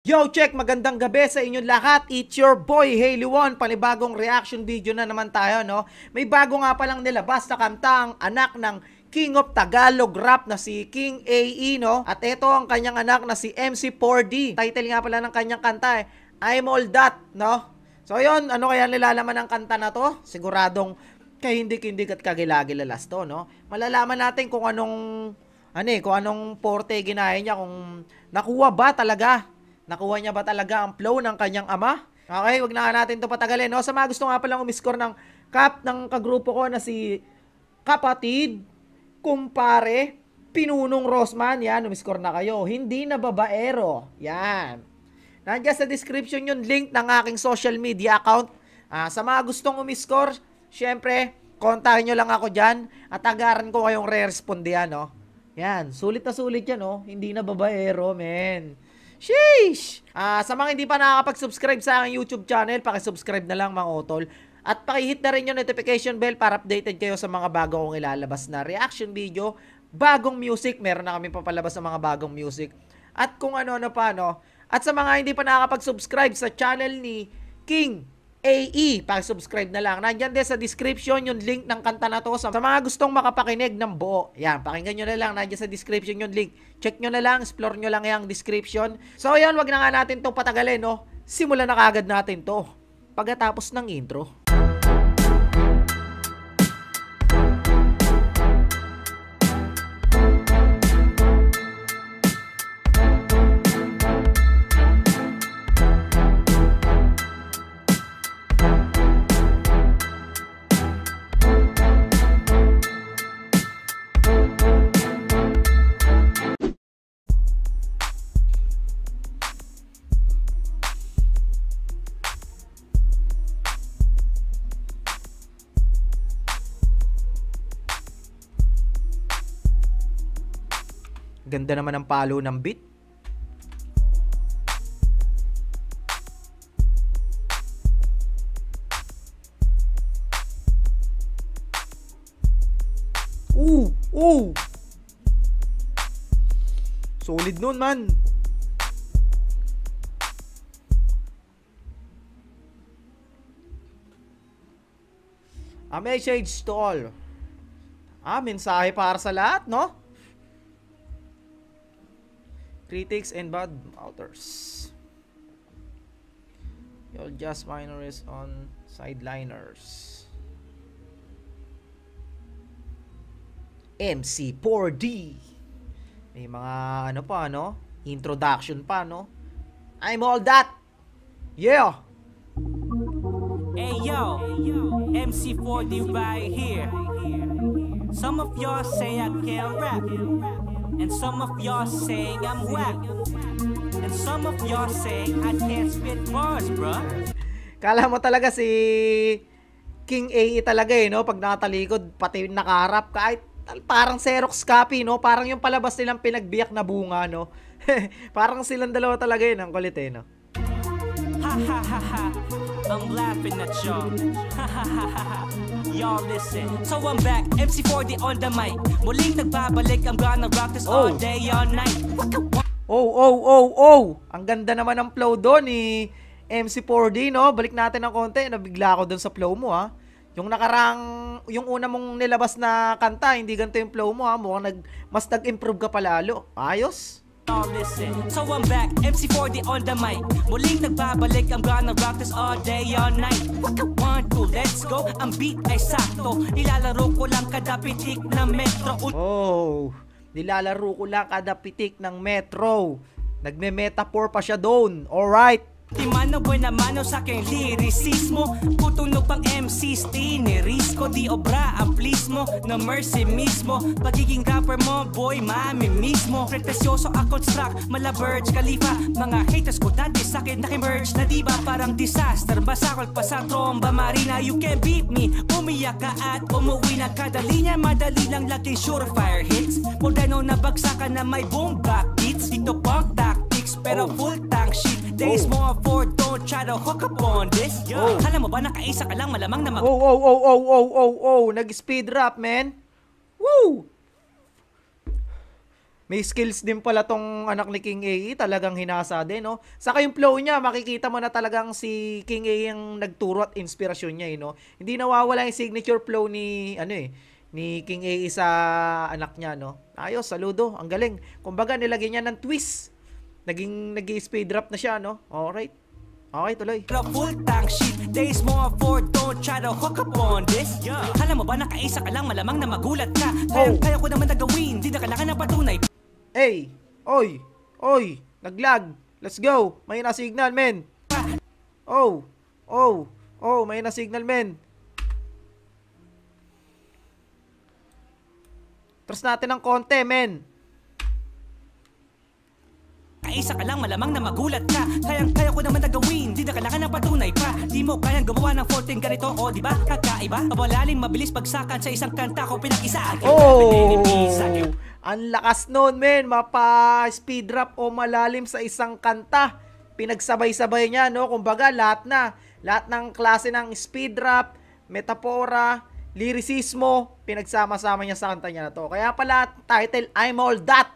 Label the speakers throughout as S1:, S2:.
S1: Yo, check! Magandang gabi sa inyong lahat. It's your boy, Haley1. Panibagong reaction video na naman tayo, no? May bago nga palang nilabas na kanta ang anak ng King of Tagalog Rap na si King AE, no? At ito ang kanyang anak na si MC4D. Title nga pala ng kanyang kanta, I'm All That, no? So, yun, ano kaya nilalaman ng kanta na to? Siguradong kahindik-hindik at kagilagilalas to, no? Malalaman natin kung anong porte ginaya niya, kung nakuha ba talaga ang flow ng kanyang ama. Okay, wag na natin ito patagalin, no? Sa mga gusto nga palang umiscore ng cap ng kagrupo ko na si Kapatid, Kumpare, Pinunong Rosman, yan, umiscore na kayo. Hindi na babaero, yan. Nandiyan sa description yung link ng aking social media account. Sa mga gustong umiscore, syempre, kontakin nyo lang ako dyan at agaran ko kayong re-responde yan, no? Yan, sulit na sulit yan, no? Hindi na babaero, men. Sheesh! Sa mga hindi pa nakakapag-subscribe sa aking YouTube channel, pakisubscribe na lang mga otol. At pakihit na rin yung notification bell para updated kayo sa mga bago kong ilalabas na reaction video, bagong music, meron na kami papalabas ng mga bagong music. At kung ano-ano pa, no? At sa mga hindi pa nakakapag-subscribe sa channel ni King AE, pakisubscribe na lang. Nandyan din sa description yung link ng kanta na to. Sa mga gustong makapakinig ng buo, yan, pakinggan nyo na lang. Nandyan sa description yung link. Check nyo na lang, explore nyo lang yung description. So yan, wag na nga natin itong patagalin, no? Simulan na kagad natin to pagkatapos ng intro. Ganda naman ang palo ng beat. Solid nun, man. A message to all. Mensahe para sa lahat, no? Critics and bad mouthers. You're just minors on sideliners. MC4D. May mga ano pa, no? Introduction pa, no? I'm All That. Yeah.
S2: Hey yo, MC4D right here. Some of y'all say I can't rap. And some of y'all saying I'm whack. And some of y'all saying I can't spit bars, bruh.
S1: Kala mo talaga si King AE talaga, no? Pag nakatalikod, pati nakaharap, kahit parang Xerox copy, no? Parang yung palabas nilang pinagbiyak na bunga, no? Parang silang dalawa talaga yun, ang kulit, no?
S2: Ha ha ha ha, I'm laughing at y'all. Ha ha ha ha. Y'all listen. So I'm back, MC4D on the mic. Muling nagbabalik, I'm gonna rock this all day, all night.
S1: Ang ganda naman ng flow doon ni MC4D, no? Balik natin ng konti, nabigla ako doon sa flow mo, ha? Yung yung una mong nilabas na kanta, hindi ganito yung flow mo, ha? Mukhang mas nag-improve ka palalo. Ayos.
S2: Listen. So I'm back, MC4D on the mic. Muling nagbabalik, I'm gonna rock this all day, all night. 1, 2, let's go. Ang beat ay sakto. Nilalaro ko lang kada pitik ng metro.
S1: Nilalaro ko lang kada pitik ng metro. Nagme-metaphor pa siya doon. Alright.
S2: Di mano buena mano sa aking lyricismo. Putunog pang MCs, tiniris ko. Di obra ang please mo, no mercy mismo. Pagiging rapper mo, boy, mami mismo. Pretensyoso ako struck, mala Burj Khalifa. Mga haters ko dati sa'kin nakimerge na diba parang disaster. Basakol pa sa tromba marina, you can beat me. Umiyak ka at umuwi na kada linya. Madali lang laging surefire hits. Modano na bagsakan na may boom back beats. Dito punk tactics pero full tank shit. Days more for don't try to hook up on this. Alam mo ba nakaisa ka lang malamang na
S1: Nag-speed rap, man. Woo! May skills din pala tong anak ni King AE, talagang hinasa din, no? Saka yung flow niya, makikita mo na talagang si King AE ang nagturo at inspirasyon niya, no? Hindi nawawala yung signature flow ni, ni King AE sa anak niya, no? Ayos, saludo, ang galing. Kumbaga, nilagyan niya ng twist. Nag-speed drop na siya, no? Alright. Okay, tuloy.
S2: Full tank shit, days more for, don't try to hook up on this. Alam mo ba, nakaisa ka lang, malamang na magulat ka. Kaya ko naman nagawin, di na kailangan ng patunay.
S1: Hey, oy, naglag. Let's go. May na signal, men. Oh, may na signal, men. Trust natin ng konti, men.
S2: Isa ka lang, malamang na magulat ka. Kaya ko naman nagawin, di na kailangan ng patunay pa. Di mo kayang gumawa ng 14 ganito, o di ba? Kakaiba, mabalaling mabilis pagsakan sa isang kanta ko pinag-isa.
S1: Ang lakas nun, men. Mapa-speed drop o malalim sa isang kanta. Pinagsabay-sabay niya, no? Kumbaga, lahat ng klase ng speed drop, metapora, lyricismo, pinagsama-sama niya sa kanta niya na to. Kaya pala, title, I'm All That.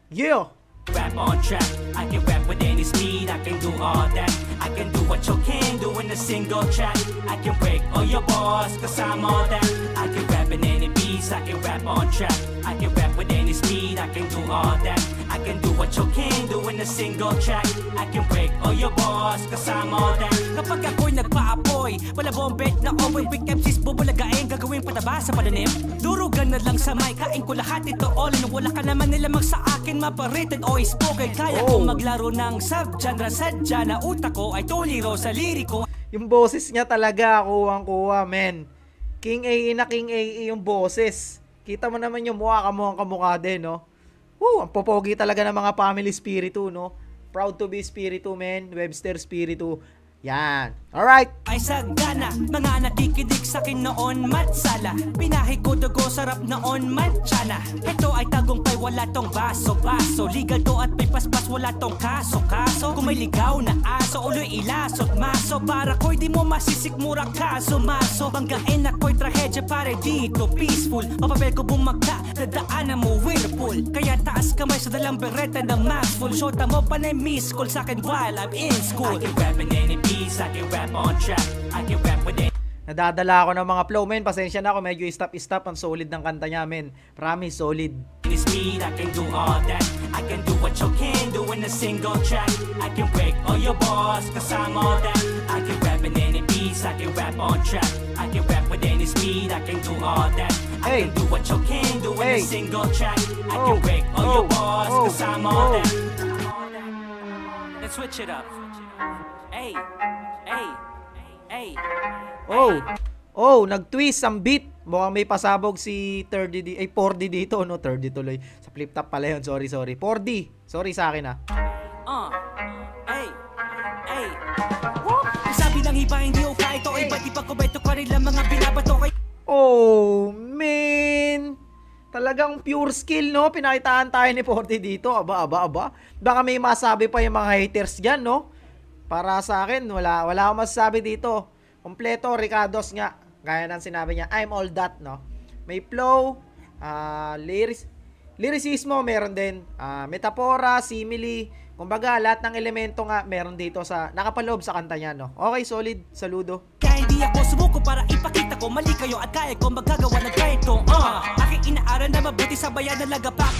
S1: Yeah!
S2: Rap on track, I can rap with any speed, I can do all that. I can do what you can do in a single track. I can break all your bars, cause I'm all that. I can rap in any beats, I can rap on track. I can rap with any speed, I can do all that. I can do what you can do in a single track. I can break all your bars, cause I'm all that. Kapag ako'y nagpa-apoy, wala bombet na oboy, quick MCs bubulagain, gagawin pataba sa palanim. Durugan na lang sa mic, kain ko lahat ito all in. Wala ka naman nilamang sa akin, maparated o spoken. Kaya ko maglaro ng sub-genre, sadya na utak ko ay tuliro sa liriko.
S1: Yung boses niya talaga, kuwang-kuwa, men. King AE na King AE yung boses. Kita mo naman yung mukha, kamukha din, no? Woo, ang popogi talaga ng mga family spiritu, no? Proud to be spiritu, men. Webster spiritu. Yan. Alright.
S2: Ay sagana, mga nakikinig sa akin noon matsala. Pinahi ko dugo, sarap noon mantsana. Ito ay tagumpay, wala tong baso-baso. Legal to at may paspas, wala tong kaso-kaso. Kung may ligaw na aso, uloy ilasot maso. Para ko'y di mo masisikmura kaso-maso. Banggain ako'y trahedya pare dito peaceful. Papapel ko bumagka, dadaanan mo whirlpool. Kaya taas kamay sa dalang bereta na max full. Shota mo pa na miss call sa akin while I'm in school. I can rap in any beats, I can rap on track, I can rap with it.
S1: Nadadala ako ng mga flow, men. Pasensya na ako, medyo stop. Ang solid ng kanta niya, men. Promise, solid.
S2: Speed, I can do all that. I can do what you can do in a single track. I can break all your bars, cause I'm all that. I can rap in any beats, I can rap on track. I can rap with any speed, I can do all that. I can do what you can do in a single track. I can break all your bars, cause I'm all that. Let's switch it up. Hey.
S1: Nag-twist ang beat. Mukhang may pasabog si 4D dito, no? 3D tuloy. Sa flip top pala yun. Sorry. 4D. Sorry sa akin, ah.
S2: Sabi ng iba, hindi okay ito. Iba't ibang kubeto ka rin lang mga binabato kay...
S1: Oh, man. Talagang pure skill, no? Pinakitaan tayo ni 4D dito. Aba. Baka may masabi pa yung mga haters dyan, no? Para sa akin, wala akong masasabi dito. Kompleto, Ricardos nga. Gaya ng sinabi niya, I'm all that, no? May flow, lyricismo, meron din. Metapora, simile. Kumbaga, lahat ng elemento nga meron dito sa nakapaloob sa kanta niya, no? Okay, solid. Saludo.
S2: Kaya hindi ako sumuko para ipakita ko mali kayo at kaya ko magagawa ng kwento. Aking inaaral na mabuti sa bayan na lagapak,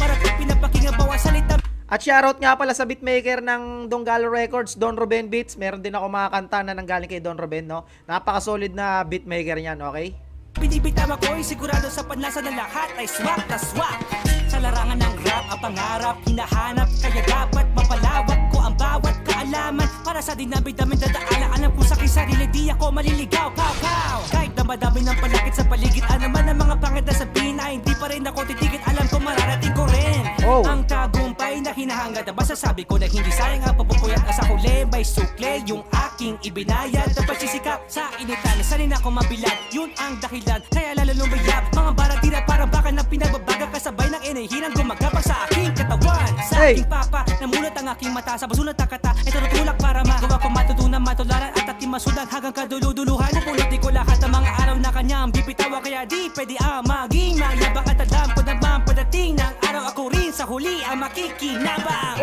S2: para ko pinapakinga bawa salita.
S1: At shoutout nga pala sa beatmaker ng Donggalo Records, Don Ruben Beats. Meron din ako mga kanta na nanggaling kay Don Ruben, no? Napaka-solid na beatmaker niyan, okay?
S2: Binibitama ko'y sigurado sa panlasa ng lahat ay swak na swak. Sa larangan ng rap, ang pangarap hinahanap. Kaya dapat mapalawak ko ang bawat kaalaman. Para sa dinami-dami dadaanan, alam ko sa aking sarili, di ako maliligaw. Pow! Kahit na madami ng palakit sa paligid, naman ang mga pangit na sabihin ay hindi pa rin ako titigit. Alam ko mararating ko rin ang tagumpay na hinahangad. Basta sabi ko na hindi sayang ang papupuyat. Sa huli may sukle yung aking ibinayad. Na pagsisikap sa initan, sanay na ako mabilan. Yun ang dahilan, kaya lalo lumayab. Mga baratira parang baka na pinagbabaga. Kasabay ng inahinang gumagapang sa aking katawan. Sa aking papa, namulat ang aking mata. Sa basulat ang kata, ito natulak para magawa ko matutunan, matularan at ating masudan hanggang kaduluduluhan. Pupulutin ko lahat ng mga araw na kanyang bibitawa. Kaya di pwede maging mayabang at alam ko naman padating ng araw ako rin sa muli ang makikinabang.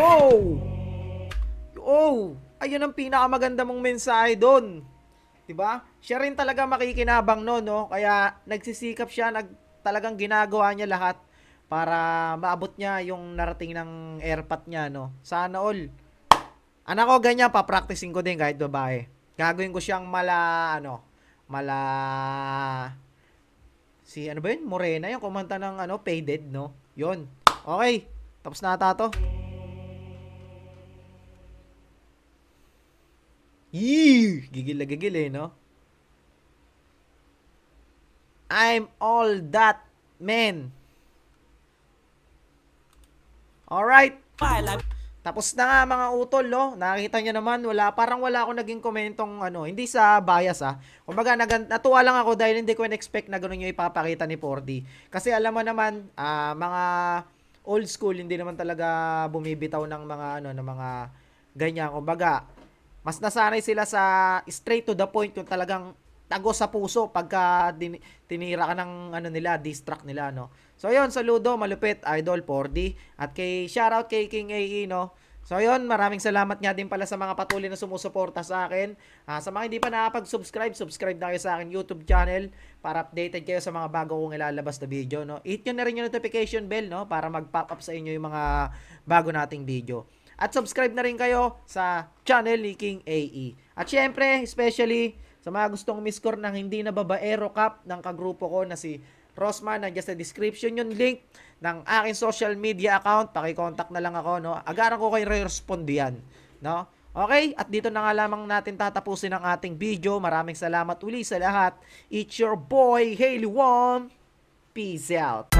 S1: Ayun ang pinakamaganda mong mensahe doon. 'Di ba? Siya rin talaga makikinabang no. Kaya nagsisikap siya, talagang ginagawa niya lahat para maabot niya yung narating ng airpot niya, no. Sana all. Anak ko ganyan, pa-practicing ko din kahit babae. Gagawin ko siyang si ano ba yun? Morena, yung kumanta ng Faded, no? Yun. Okay. Tapos na ata to. Gigil na gigil no? I'm all that, man. Alright. Tapos na nga mga utol, no? Nakita nyo naman, parang wala akong naging komentong hindi sa bias Kumbaga, natuwa lang ako dahil hindi ko in-expect na gano'n yung ipapakita ni 4D. Kasi alam mo naman, mga old school, hindi naman talaga bumibitaw ng mga ganyan. Kumbaga, mas nasanay sila sa straight to the point, yung talagang tago sa puso pagka tinira ka ng diss track nila, no? So yun, saludo, malupit, idol 4D. At shoutout kay King AE, no? So yun, maraming salamat nga din pala sa mga patuloy na sumusuporta sa akin. Sa mga hindi pa nakapag-subscribe, subscribe na kayo sa akin YouTube channel para updated kayo sa mga bago kong ilalabas na video, no? Hit nyo na rin yung notification bell, no? Para mag-pop up sa inyo yung mga bago nating video. At subscribe na rin kayo sa channel ni King AE. At syempre, especially sa mga gustong miscore ng hindi na babaero cup ng kagrupo ko na si Rosman, nandiyan sa description yung link ng aking social media account. Paki-contact na lang ako, no? Agaran ko kayo re-respond yan, no? Okay, at dito na nga lamang natin tatapusin ang ating video. Maraming salamat uli sa lahat. It's your boy, Haley Wong. Peace out.